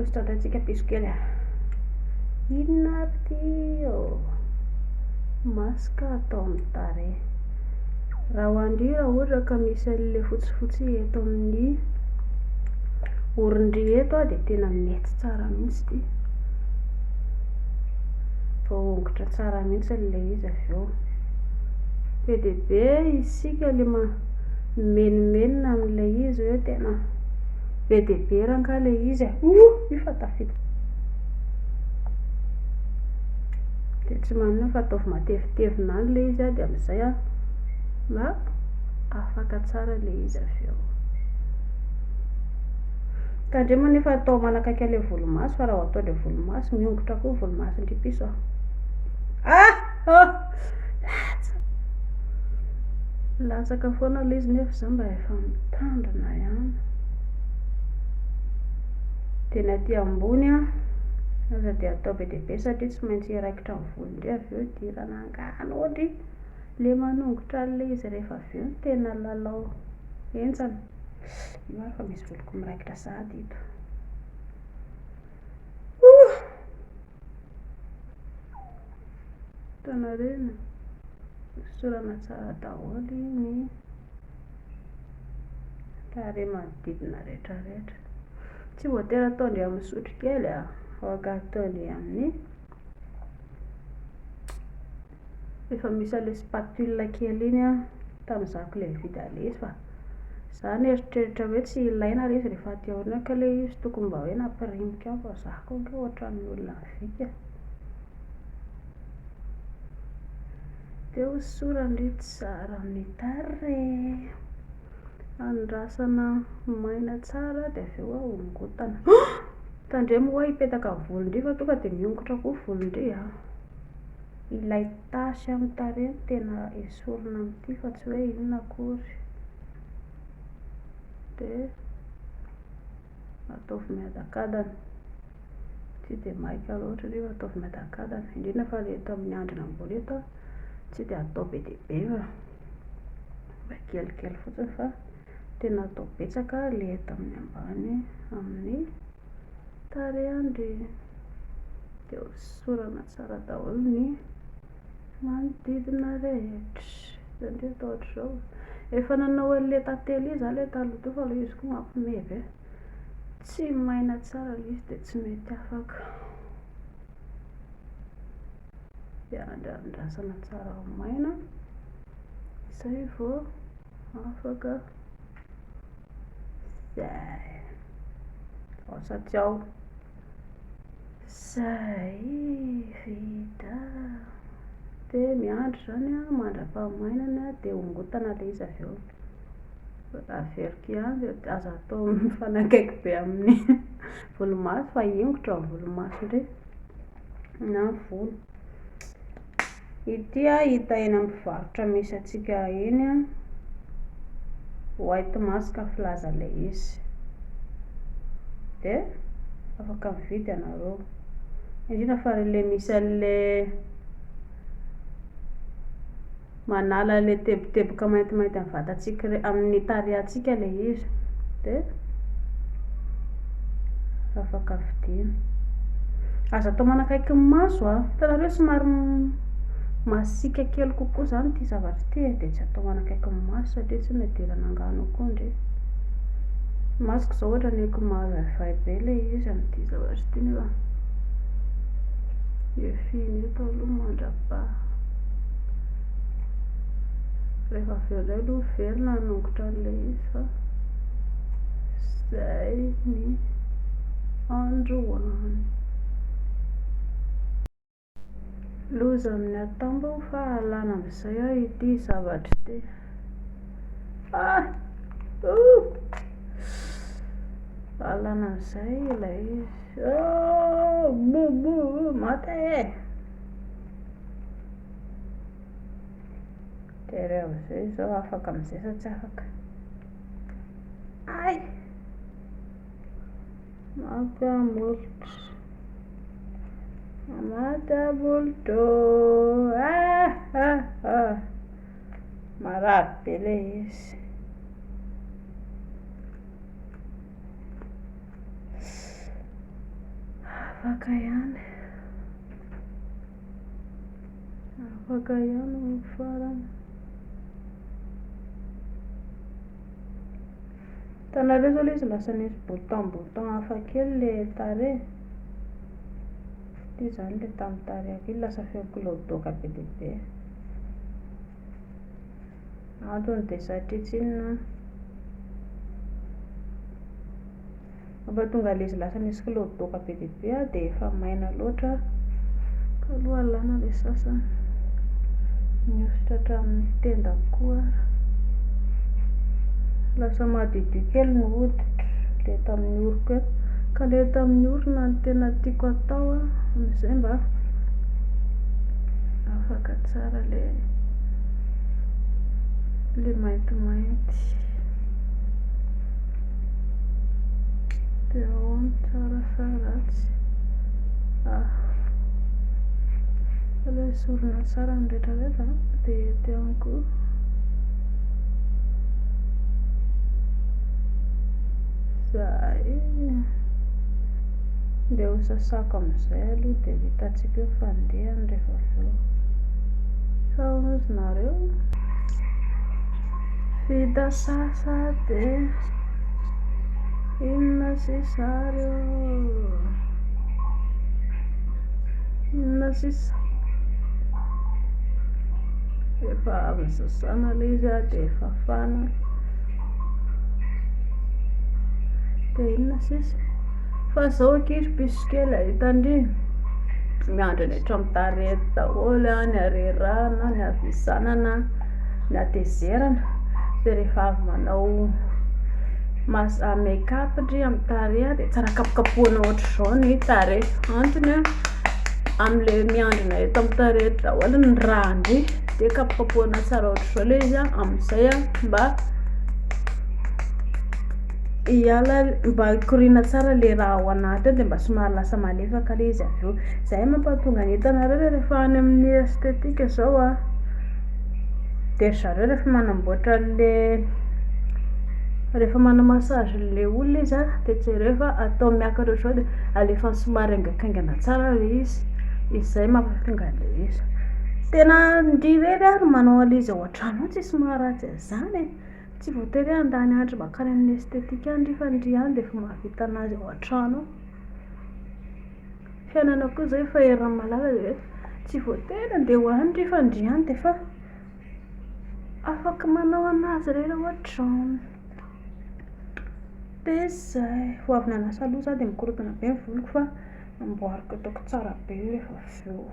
Tostatantsika piso kely a. Inona ary ty masaka atao amin'ny tarehy. Raha hoandry raha ohatra ka misy an'ilay fotsifotsy eto amin'ny orindry eto a, dia tena mety tsara mihitsy ty. Voaongotra tsara mihitsy ilay izy avy eo. Be dia be isika ilay menimenina amin'ilay izy hoe tena be dia be ranka ilay izy a. Fa tafita. Dia tsy manina fa ataovy matevitevina any ilay izy a, dia amin'izay a mba afaka tsara ilay izy avy eo. Tandremo nefa atao manakaiky ilay volomaso, fa raha atao ilay volomaso miongotra koa volomason'ity piso a. Latsaka foana ilay izy nefa izao mba efa mitandrina ihany. Dia ny aty ambony a aza dia atao be dia be satria tsy maintsy hiraikitra amin'ny volony avy eo idirana angano ohatra ilay manongotra an'ilay izy rehefa avy eo tena lalao enjana. Io ary fa misy voloko miraikitra sahady ito. Hitanareo hosorana tsara daholo ny tarehy manodidina rehetrarehetra. Tsy voatery atao ndray amin'ny sotro kely a, afaka atao ndray amin'ny efa misy ilay spatule kely iny a, tamin'izako ilay vidy ilay izy, fa izaho nieritreritra hoe tsy ilaina ilay izy rehefa aty aoriana ka ilay izy tokony mba hoe nampirimika fa izaho koa ange ohatran'ny olona mividy a. Dia hosorana ry tsara amin'ny tarehy, andrasana maina tsara dia avy eo ahongotana. Tandremo hoa hipetaka amin'ny volondry fa tonga dia miongotra koa volondry a. Ilay tasy amin'ny tarehy tena esorina amin'ity fa tsy hoe inona akory. Dia ataovy miadakadana, tsy dia maika loatra nefa ataovy miadakadana, indrindra fa ilay eto amin'ny andriny ambony eto a, tsy dia atao be dia be fa mba kelikely fotsiny, fa tena atao betsaka ilay eto amin'ny ambany amin'ny tarehindry. Dia hosorana tsara daholo ny manodidina rehetra. Satria atao ohatr'izao efa nanao an'ilay tantely izy ilay taloha teo, fa ilay izy koa mampimevy e, tsy maina tsara ilay izy dia tsy mety afaka. Dia andrasana tsara ho maina izay vao afaka. Zay satria zay vita. Dia miandry zany a mandram-pahamainana dia hongotana ilay izy avy eo. Averiko ihany dia aza atao mifanakaiky be amin'ny volomaso, fa hingotra amin'ny volomaso indray na ny volo. Ity a hita eny amin'ny mpivarotra misy antsika eny a, white mask filaza ilay izy. Dia afaka mividy ianareo, indrindra fa ilay misy an'ilay manala ilay teboteboka maintimainty amin'ny vatantsika amin'ny tarehintsika ilay izy, dia afaka vidiana. Aza atao manakaiky ny maso a, hitanareo somary masika kely kokoa izany ity zavatra ity, dia tsy atao manakaiky ny maso satria tsy mety idirana angano koa indray. Masoko izao ohatra ny haiko mahavaivahy be ilay izy amin'ity zavatra ity nefa efiny eto aloha mandrapaha. Rehefa avy eo indray aloha velona hanongotra an'ilay izy, fa izay ny androany. Loza amin'ny atambo fa alana amin'izay a ity zavatra ity. Alana amin'izay ilay izy. Maty e. Dia ireo amin'izay izao afaka amin'izay sa tsy afaka. Ay, mampamolotro, matambolotro. Marary be ilay izy. afaka ihany ny farany. Hitanareo zao le izy lasa nisy bouton hafakely le tare. Ity zany le tamin'ny tareako iny lasa feo kiloadoaka be dia be. Antony de satria tsinona tonga le izy lasa nisy kiloadoaka be dia be de efa maina loatra ka aloha alana le sasany miosotra hatramin'ny tenda koa. Lasa madiodio kely ny hoditra le tamin'ny oriko eto, ka le tamin'ny orona no tena tiako atao amizay mba afaka tsara le maintimainty de ahoana tsara sa ratsy. Le esorina tsara ny rehetrarehetra de etianko zay de ho sasako amizay aloha de vitantsika eo fandehany rehefa aveo. Sa ozy nareo vita sasa de inona sisa reo, inona sisa efa avy sasana le izy de fafana de inona sisa fa zao ankiry pisikely ahitandry miandry ny hatramin'ny tarety daholo ny harerahana ny havizanana ny hatezerana de rehefa avy manao make up ndry amin'ny tarehy de tsara kapokapohana ohatr'izao ny tarehy. Antony am'le miandrina eto amin'ny tarety daholo ny rahany de kapokapohana tsara ohatr'izao le izy amizay mba hikorina tsara le raha ao anatiny de mba somary lasa malefaka le izy aveo. Zay mampatonga ny hitanareo rehefa any amin'ny estetika zao de zareo rehefa manamboatra le rehefa manao massage le olona izy de jereo fa atao miakatra ohatr'izao de alefa somary haingankaingana tsara le izy. Izay mampatonga le izy tena ndrireny ary manao an'izy ao an-trano tsisy maharatsy an'izany tsy voatery andany andro makany amin'ny estetika any fa ndry any de efa mahavita anazy ao an-trano. Fiainana koa zay efa herin'ny malala de tsy voatery andeha ho any fa ndry any de efa afaka manao anazy reny ao an-trano. De zay vao avy nanasa loha za de mikorontana be ny voliko fa amboariko ataoko tsara be rehefa aveo.